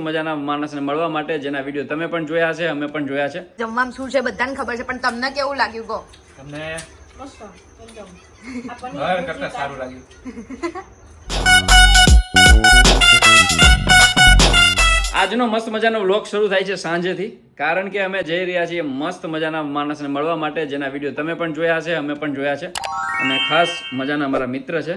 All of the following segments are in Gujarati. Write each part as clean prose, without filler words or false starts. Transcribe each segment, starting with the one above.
મજાના માણસને મળવા માટે જેના વિડીયો તમે પણ જોયા છે, અમે પણ જોયા છે. જમવામાં શું છે બધાને ખબર છે, પણ તમને કેવું લાગ્યું કહો? તમને મસ્ત એકદમ ઘર કરતા સારું લાગ્યું. આજનો મસ્ત મજાનો વ્લોગ શરૂ થાય છે સાંજેથી, કારણ કે અમે જઈ રહ્યા છીએ મસ્ત મજાના માણસને મળવા માટે જેના વિડીયો તમે પણ જોયા છે, અમે પણ જોયા છે. અને ખાસ મજાના અમારા મિત્ર છે.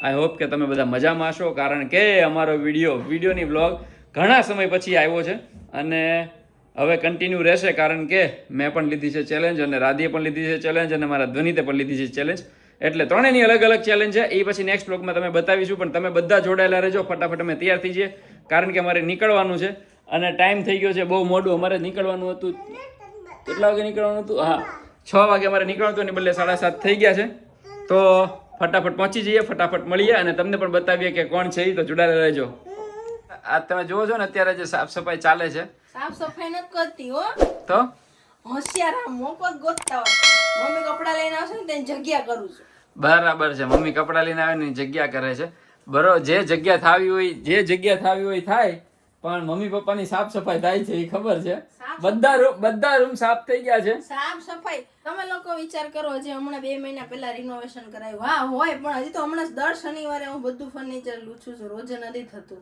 આઈ હોપ કે તમે બધા મજામાં હશો, કારણ કે અમારો વિડીયોની વ્લોગ ઘણા સમય પછી આવ્યો છે અને હવે કન્ટિન્યુ રહેશે, કારણ કે મેં પણ લીધી છે ચેલેન્જ અને રાધીએ પણ લીધી છે ચેલેન્જ અને મારા ધ્વનિતે પણ લીધી છે ચેલેન્જ. એટલે ત્રણેયની અલગ અલગ ચેલેન્જ છે. એ પછી નેક્સ્ટ બ્લોગમાં તમે બતાવીશું, પણ તમે બધા જોડાયેલા રહેજો. ફટાફટ અમે તૈયાર થઈ જઈએ, કારણ કે અમારે નીકળવાનું છે અને ટાઈમ થઈ ગયો છે બહુ મોડું. અમારે નીકળવાનું હતું, કેટલા વાગે નીકળવાનું હતું? હા, 6 વાગે અમારે નીકળવાનું હતું, એની બદલે 7:30 થઈ ગયા છે. તો ફટાફટ પહોંચી જઈએ, ફટાફટ મળીએ અને તમને પણ બતાવીએ કે કોણ છે. તો જોડાયેલા રહેજો. આ તમે જોવો છો ને અત્યારે જે સાફ સફાઈ ચાલે છે, સાફ સફાઈ નથી કરતી હો, તો હોશિયાર મોકો જ ગોતતા હોય. મમ્મી કપડા લઈને આવશે ને તેની જગ્યા કરું છું. બરાબર છે. મમ્મી કપડા લઈને આવે ને જગ્યા કરે છે. બરોબર, જે જગ્યા થાવી હોય થાય, પણ મમ્મી પપ્પાની સાફ સફાઈ થાય છે એ ખબર છે. બધા રૂમ સાફ થઈ ગયા છે. સાફ સફાઈ તમે લોકો વિચાર કરો, હજી હમણાં 2 મહિના પહેલા રિનોવેશન કરાયું. હા હોય, પણ હજી તો હમણાં દર શનિવારે હું બધું ફર્નિચર લૂછું છું, રોજ નથી થતું.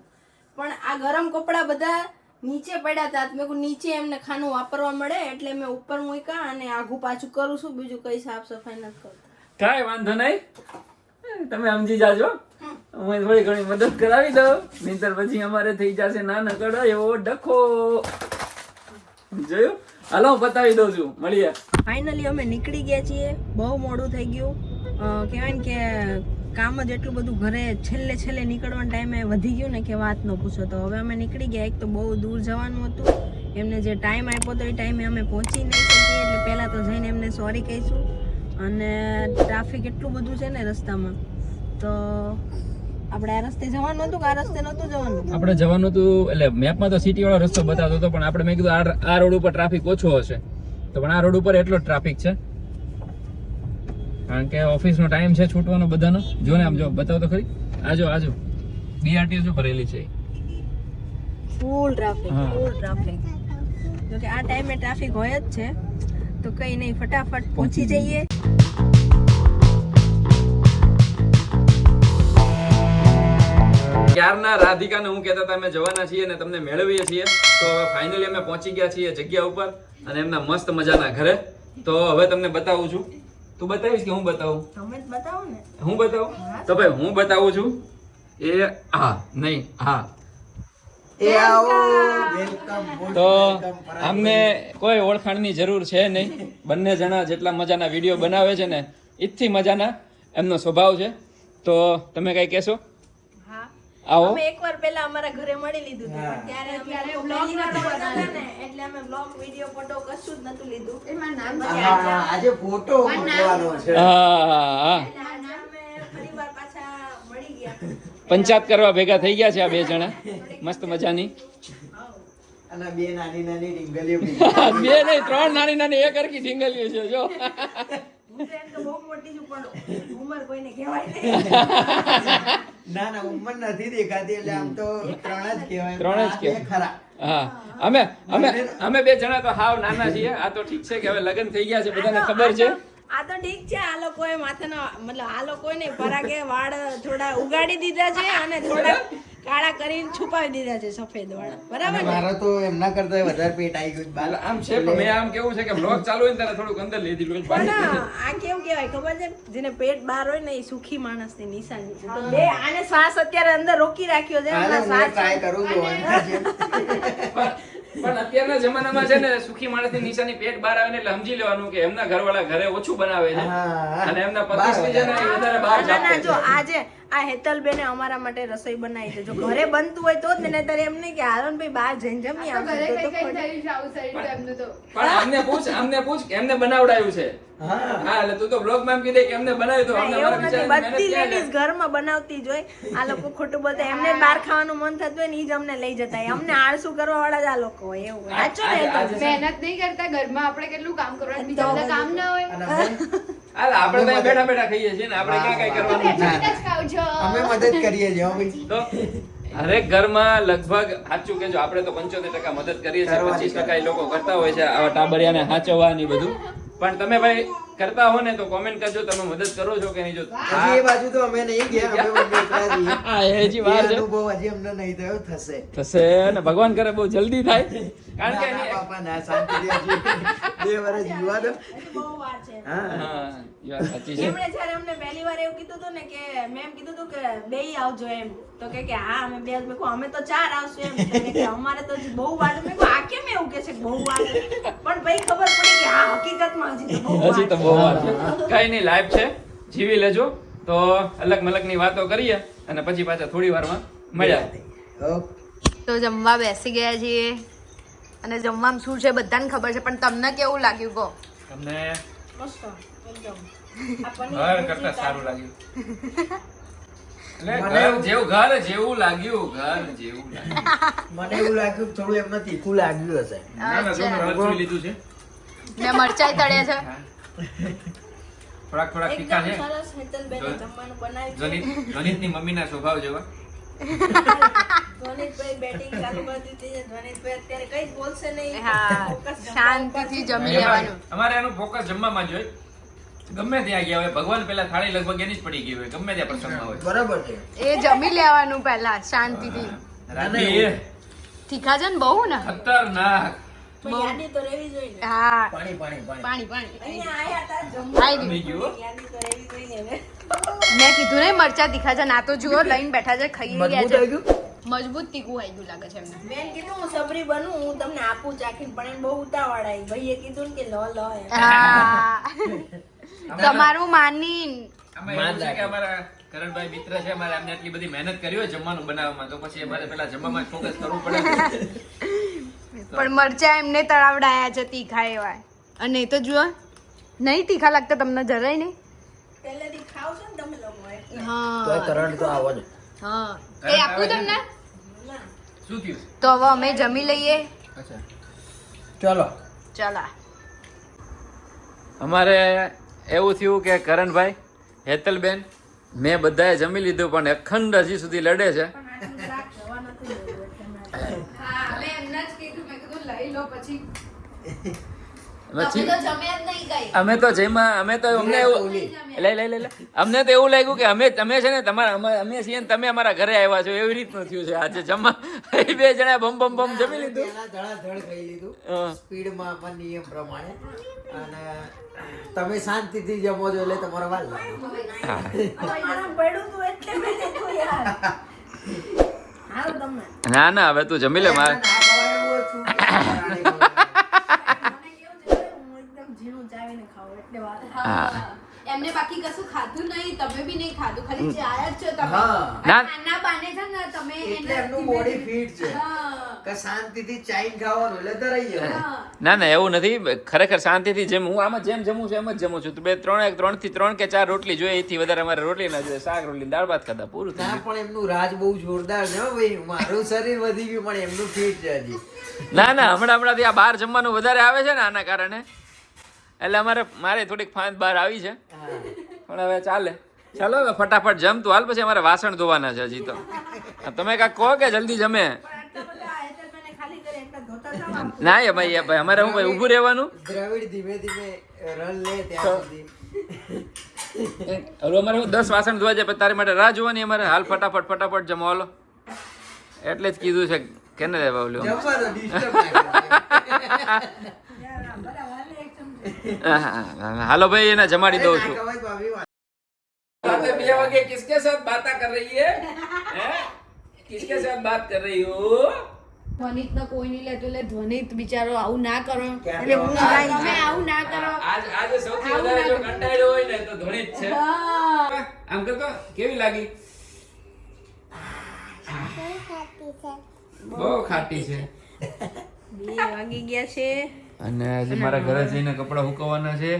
પણ આ ગરમ કપડા બધા નીચે પડ્યા હતા, મેં કહ્યું નીચે એમને ખાનું વાપરવા મળે એટલે મેં ઉપર મૂક્યા અને આઘું પાછું કરું છું. બીજું કઈ સાફ સફાઈ નથી કરતા. કાંઈ વાંધો નહીં, તમે સમજી જાજો. હું થોડી ઘણી મદદ કરાવી દઉં, નહીંતર પછી અમારે થઈ જશે નાનકડો એવો ડખો. જોયું? હાલો બતાવી દઉં છું, મળીએ. ફાઇનલી અમે નીકળી ગયા છીએ. બહુ મોડું થઈ ગયું. કહેવાય ને કે કામ જ એટલું બધું ઘરે છેલ્લે નીકળવાના ટાઈમે વધી ગયું ને કે વાત ન પૂછો. તો હવે અમે નીકળી ગયા. એક તો બહુ દૂર જવાનું હતું, એમને જે ટાઈમ આપ્યો હતો એ ટાઈમે અમે પહોંચી નહીં શકીએ, એટલે પહેલાં તો જઈને એમને સોરી કહીશું. અને ટ્રાફિક એટલું બધું છે ને રસ્તામાં, તો આપણે આ રસ્તે જવાનું હતું કે આ રસ્તે નહોતું જવાનું? આપણે જવાનું હતું, એટલે મેપમાં તો સિટી વાળો રસ્તો બતાવતો હતો, પણ આપણે મેં કીધું આ રોડ ઉપર ટ્રાફિક ઓછો હશે, તો પણ આ રોડ ઉપર એટલો જ ટ્રાફિક છે, કારણ કે ઓફિસનો ટાઈમ છે છૂટવાનો બધાનો. જો ને આમ જો બતાવો તો ખરી, આજો બીઆરટીઓ જો ભરેલી છે, ફૂલ ટ્રાફિક. જો કે આ ટાઈમે ટ્રાફિક હોય જ છે, તો કઈ નહીં, ફટાફટ પહોંચી જઈએ. ક્યારના રાધિકાને હું કહેતા હતા અમે જવાના છીએ અને તમને મેળવીએ છીએ. તો હવે ફાઇનલી અમે પહોંચી ગયા છીએ જગ્યા ઉપર અને એમના મસ્ત મજાના ઘરે. તો હવે તમને બતાવું છું. તું બતાવીશ કે હું બતાવું? તમે જ બતાવો ને. હું બતાવું? તો ભાઈ હું બતાવું છું. તો અમને કોઈ ઓળખાણની જરૂર છે નહીં. બંને જણા જેટલા મજાના વિડીયો બનાવે છે ને, એટલી મજાના એમનો સ્વભાવ છે. તો તમે કઈ કહેશો? આવો. અમે એકવાર પહેલા અમારા ઘરે મળી લીધું હતું, પણ ત્યારે અમે બ્લોગ બનાવતા હતા ને, એટલે અમે બ્લોગ વિડિયો ફોટો કશું જ નતું લીધું. આજે ફોટો મૂકવાનો છે. હા, પરિવાર પાછા મળી ગયા, પંચાયત કરવા ભેગા થઈ ગયા છે આ બે જણા મસ્ત મજાની. અને બે નાની નાની ડીંગલીઓ બે નહીં, 3 નાની નાની એક હરખી ઢીંગલીઓ છે. જો હું તો બહુ મોટી છું, પણ ઉંમર કોઈને કહેવાય નહીં. ના ઉંમર નથી દેખાતી, એટલે આમ તો 3 જ કહેવાય. 3 જ કહેવાય. ખરા. હા, અમે બે જણા તો હાવ નાના છીએ. આ તો ઠીક છે કે હવે લગ્ન થઈ ગયા છે, બધાને ખબર છે. આ તો ઠીક છે, આ લોકોએ માથાના મતલબ આ લોકોએ નહીં, પરાગે વાળ થોડા ઉગાડી દીધા છે અને થોડા કાળા કરીને છુપાવી દીધા છે, સફેદ વાળા. બરાબર ને? મારા તો એમના કરતા વધારે પેટ આવી ગયું બાલ. આમ છે, પણ મેં આમ કેવું છે કે બ્લોગ ચાલુ હોય ને ત્યારે થોડુંક અંદર લઈ દીધું. પણ આ કેવું કહેવાય ખબર છે, જેને પેટ બહાર હોય ને એ સુખી માણસની નિશાની છે. તો બે આને શ્વાસ અત્યારે અંદર રોકી રાખ્યો છે. હાલે હમણાં હું ટ્રાય કરું છું. પણ અત્યારના જમાનામાં છે ને, સુખી માણસની નિશાની પેટ બહાર આવે ને એટલે સમજી લેવાનું કે એમના ઘરવાળા ઘરે ઓછું બનાવે છે અને એમના પતિશ્રી છે ને એ વધારે બહાર ના જાપે જો છે. આજે આ હેતલબેને અમારા માટે રસોઈ બનાવી છે. જો ઘરે બનતું હોય તો જ ને, નહીંતર એમ નહીં કે હારણભાઈ બહાર જઈને જમી આવશે તો પણ આમને પૂછ કે એમને બનાવડાયું છે. હા, એટલે તું તો બ્લોગ માં એમ કીધે કે એમને બનાવ્યું તો અમને એવું અમારા નથી, બિચારાની બધી મહેનત ક્યાં લેડીઝ ઘરમાં બનાવતી જ હોય. આ લોકો ખોટું બોલતા, એમને બહાર ખાવાનું મન થતું હોય ને ઈ જ અમને લઈ જતા હોય. અમને આળસુ કરવા વાળા જ આ લોકો હોય. એવું હોય. સાચું ને હેતલ? મહેનત નહીં કરતા ઘરમાં આપણે કેટલું કામ કરવાનું, બીજા બધા કામ ના હોય. હાલ આપણે તો બેઠા બેઠા ખાઈએ છીએ ને, આપણે ક્યાં કઈ કરવાનું બેઠા બેઠા જ ખાવ છો. અમે મદદ કરીએ છીએ હો ભાઈ. તો હરેક ઘરમાં લગભગ સાચું કેજો આપણે તો 75% મદદ કરીએ છીએ, 25% એ લોકો કરતા હોય છે આવા ટાબરિયાને હાચવવા ને બધું. પણ તમે ભાઈ કરતા હો ને તો કોમેન્ટ કરજો તમે મદદ કરો છો કે નહીં. જો હજી એ બાજુ તો અમે નહીં ગયા, અમે બંને એકલા છીએ. હા, હજી વાર એ છે. અનુભવ હજી અમને નહીં થયો, થશે. ને ભગવાન કરે બહુ જલ્દી થાય, કારણ કે ના, એની- બાપા ના, શાંતિથી હજી 2 વર્ષ જીવા દો. બહુ વાર છે. હા. હા, એ વાત સાચી છે. એમણે જ્યારે અમને પહેલી વાર એવું કીધું હતું ને કે મેં એમ કીધું હતું કે બેય આવજો એમ, તો કે હા અમે બે જ. મેં કહ્યું અમે તો 4 આવશું એમ. તો કે અમારે તો હજી બહુ વાર છે. મેં કહ્યું આ કેમ એવું કે છે કે બહુ વાર છે? પણ પછી ખબર પડી કે હા હકીકતમાં હજી તો બહુ વાર હજી તો છે. બહુ વાર છે. કઈ નહીં, લાઈફ છે, જીવી લેજો. તો અલગ મલગની વાતો કરીએ અને પછી પાછા થોડી વારમાં મળ્યા. ઓકે. તો જમવા બેસી ગયા છીએ અને જમવામાં શું છે બધાને ખબર છે, પણ તમને કેવું લાગ્યું કહો. તમને મસ્ત એકદમ. આ પનીર ઘર ભુજી કરતા સારું લાગ્યું. એટલે મને ઘર જેવું લાગ્યું. મને એવું લાગ્યું કે થોડું એમને તીખું લાગ્યું હશે. ના, જો મેં મરચું લીધું છે. ને મરચાઈ તળે છે. થોડાક તીખા છે. એકદમ સરસ હેતલબેને જમવાનું બનાવ્યું છે. ધ્વનિતની મમ્મીના સ્વભાવ જેવા. ધ્વનિતભાઈ બેટિંગ ચાલુ કરી દીધી છે. ધ્વનિતભાઈ અત્યારે કઈ જ બોલશે નહીં. હા, ફોકસ જમવા શાંતિથી ઉપર છે. જમી લેવાનું. અમારે એનું ફોકસ જમવામાં જ હોય. ગમે ત્યાં ગયા હોય ભગવાન પેલા થાળી લગભગ એની જ પડી ગઈ હોય, ગમે ત્યાં પ્રસંગમાં હોય. બરાબર છે. એ જમી લેવાનું પહેલા શાંતિથી. રાતે તીખા છે ને બહુ ને. ખતરનાક. પણ યાદી તો રહેવી જોઈએ ને. હા, પાણી. પાણી પાણી અહીંયા આયા હતા જમવા. આઈ ગમી ગયું. ગયું. યાદી તો રહેવી જોઈએ ને હવે. મેં કીધું ને મરચા તીખા છે, ના તો જુઓ લઈને બેઠા છે, ખાઈ ગયા મજબૂત છે. આવી ગયું? મજબૂત તીખું આવી ગયું લાગે છે એમને. બેન કીધું હું સબરી બનું, હું તમને આપું ચાખીને, પણ એને બહુ ઉતાવળ આવી. ભાઈએ કીધું ને કે લો એમ. હા, તમારું માનીન. આમાં એવું છે કે અમારા કરણભાઈ મિત્ર છે, અમારે એમને આટલી બધી મહેનત કરી હોય જમવાનું બનાવવામાં, તો પછી અમારે પેલા જમવામાં ફોકસ કરવું પડે. પણ મરચા એમને તળાવડાયા છે તીખા એવા. અને એ તો જુઓ નહીં તીખા લાગતા તમને જરાય નહીં. પહેલેથી ખાવ છો ને તમે લોકો એટલે. તોય હા કરંટ તો આવો જ. હા, એ આપું તમને. શું થયું? તો હવે અમે જમી લઈએ. અચ્છા, ચલો. ચલા. અમારે એવું થયું કે કરણભાઈ, હેતલબેન, મેં બધાએ જમી લીધું પણ અખંડ હજી સુધી લડે છે. પણ આટલું શાક જવા નથી દેવું એટલે મેં હા, મેં એમને જ કીધું, મેં કીધું લઈ લો પછી. પછી તમે તો જમ્યા જ નહીં કઈ. અમે તો જેમાં અમે તો અમને એવું લે અમને તો એવું લાગ્યું કે તમે છે ને અમે છીએ ને તમે અમારા ઘરે આવ્યા છો એવી રીતનું થયું છે આજે જમવા. એ બે જણા બમ જમી લીધું. પહેલા ધડાધડ ખાઈ લીધું હા. સ્પીડમાં પણ નિયમ પ્રમાણે. અને તમે શાંતિથી જમો છો એટલે તમારો વાર લાગે. મારા પડ્યું તું એટલે મેં કીધું યાર. હાલો તમે. ના હવે તું જમી લે મારે. ના ખવાય એવું હતું કે રાણી ખવાય. મને કેવું છે હું એકદમ ઝીણું ચાવીને ખાઉં એટલે વાત. હા. એમને બાકી કશું ખાધું નહીં, તમે બી નહીં ખાધું, ખાલી ચાયા જ છો તમે. હા. ના. ખાના બાને છે ને તમે એટલે એને એમનું ધીમે બોડી ધીમે- ફિટ છે હા. કે શાંતિથી ચાઈન ખાવાનું એટલે ધરાઈ જવાનું. હા. ના એવું નથી, ખરેખર શાંતિથી જેમ હું આમાં જેમ જમું છું એમ જ જમું છું. તો 3 થી 3 કે 4 રોટલી જોઈએ, એથી વધારે અમારે રોટલી ના જોઈએ. શાક રોટલી દાળ ભાત ખાધા પૂરું થઈ ના ગયું. પણ એમનું રાજ બહુ જોરદાર છે હો ભાઈ. મારું શરીર વધી ગયું પણ એમનું ફિટ છે હજી. હમણાંથી આ બહાર જમવાનું વધારે આવે છે ને આના કારણે, એટલે મારે થોડીક ફાંદ બહાર આવી છે, હા. પણ હવે ચાલે. ચાલો હવે ફટાફટ જમતું હાલ, પછી અમારે વાસણ ધોવાના છે હજી તો. તમે કાંઈક કહો કે જલ્દી જમે. પણ આટલા બધા હેતલબેને ખાલી કરી એટલે ધોતા જાઓ. ના એ ભાઈ અમારે શું ભાઈ ઊભું રહેવાનું. દ્રવિડ ધીમે ધીમે રન લે ત્યાં સુધી. હવે અમારે 10 વાસણ ધોવા જાય પછી તારી માટે રાહ જોવાની અમારે. હાલ ફટાફટ જમો હાલો. એટલે જ કીધું છે કે ને રે બાવલ્યો. જમવાનો disturb ના કરો. યાર આ બધા વાલે એક ચમચી. હાલો ભાઈ એને જમાડી દઉં ના છું. ખવાય ભાભી વાત. रात में 2 बजे किसके साथ बातें कर रही है? हैं? किसके साथ बात कर रही हो? ધ્વનિત ને કોઈ નહીં લેતું, એટલે ધ્વનિત બિચારો આવું ના કરો. ક્યાં એટલે હું તો- તમે આવું ના કરો. આજે સૌથી વધારે જો કંટાળ્યો હોય ને તો ધોની જ છે. આમ કરતો કેવી લાગી? બહુ ખાટી છે. 2 વાગી ગયા છે. અને હજી મારા ઘરે જઈને કપડા સુકવવાના છે.